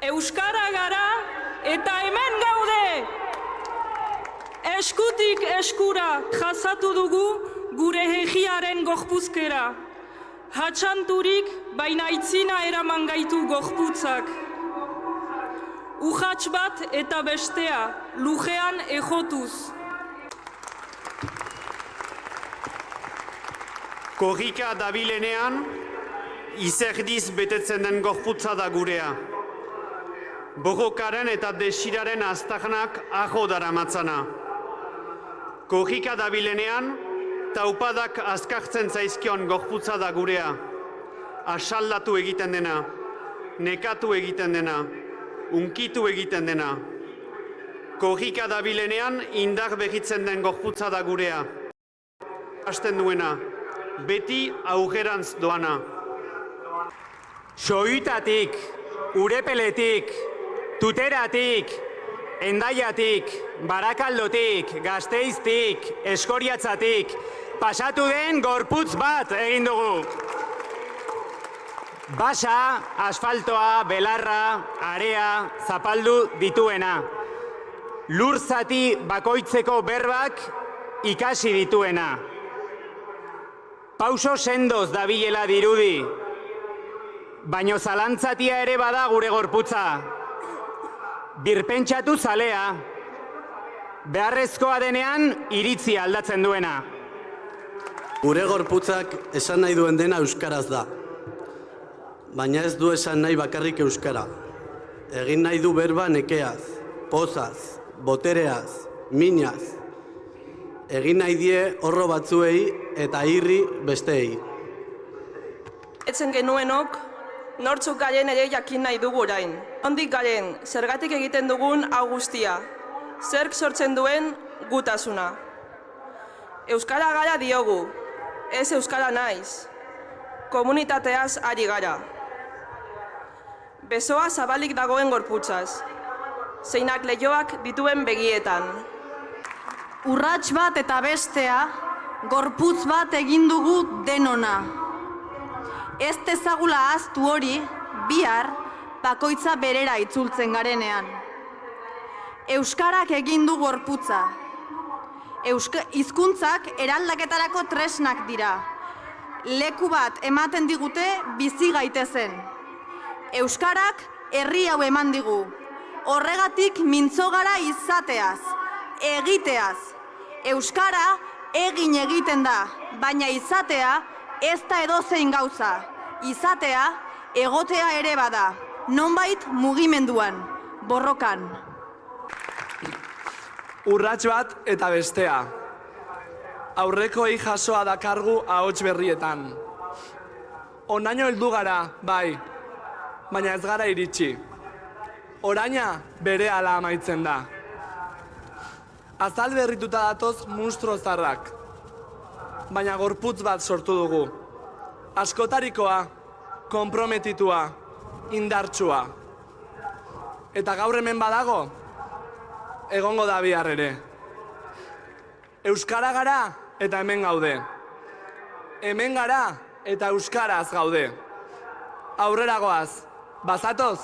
Euskara gara eta hemen gaude! Eskutik eskura jasatu dugu gure hegiaren gorpuzkera. Hatxanturik baina itzina eraman gaitu gorputzak. Urrats bat eta bestea lujean ejotuz. Korrika dabilenean, izerdiz betetzen den gorputza da gurea. Borrokaren eta desiraren aztarnak aho daramatzana. Korrika dabilenean, taupadak azkartzen zaizkion gorputza da gurea. Asaldatu egiten dena, nekatu egiten dena, unkitu egiten dena. Korrika dabilenean, indar behitzen den gorputza da gurea. Hasten duena, beti aurrerantz doana. Soitatik, Urepeletik, Tuteratik, Endaiatik, Barakaldotik, Gasteiztik, Eskoriatzatik, pasatu den gorputz bat egin dugu. Basa, asfaltoa, belarra, area, zapaldu dituena. Lur zati bakoitzeko berbak ikasi dituena. Pauso sendoz dabilela dirudi, baino zalantzatia ere bada gure gorputza. Birpentsatu zalea, beharrezkoa denean iritzi aldatzen duena. Gure gorputzak esan nahi duen dena euskaraz da. Baina ez du esan nahi bakarrik euskara. Egin nahi du berba nekeaz, pozaz, botereaz, minaz. Egin nahi die horro batzuei eta irri besteei. Etzen genuenok, nortzuk garen ere jakin nahi dugu orain. Nondik garen, zergatik egiten dugun hau guztia. Zerk sortzen duen gutasuna. Euskara gara diogu, ez euskara naiz. Komunitateaz ari gara. Besoa zabalik dagoen gorputzaz. Zeinak leihoak dituen begietan. Urrats bat eta bestea, gorputz bat egin dugu denona. Ez dezagula ahaztu hori, bihar, bakoitza berera itzultzen garenean. Euskarak egin du gorputza. Hizkuntzak eraldaketarako tresnak dira. Leku bat ematen digute bizi gaitezen. Euskarak herri hau eman digu. Horregatik mintzo gara izateaz, egiteaz. Euskara egin egiten da, baina izatea ez da edozein gauza. Izatea egotea ere bada, nonbait mugimenduan, borrokan. Urrats bat eta bestea. Aurrekoei jasoa dakargu ahots berrietan. Onaino heldu gara, bai, baina ez gara iritsi. Oraina berehala amaitzen da. Azal berrituta datoz munstro zarrak. Baina gorputz bat sortu dugu. Askotarikoa, konprometitua, indartsua. Eta gaur hemen badago, egongo da bihar ere. Euskara gara eta hemen gaude. Hemen gara eta euskaraz gaude. Aurrera goaz, bazatoz?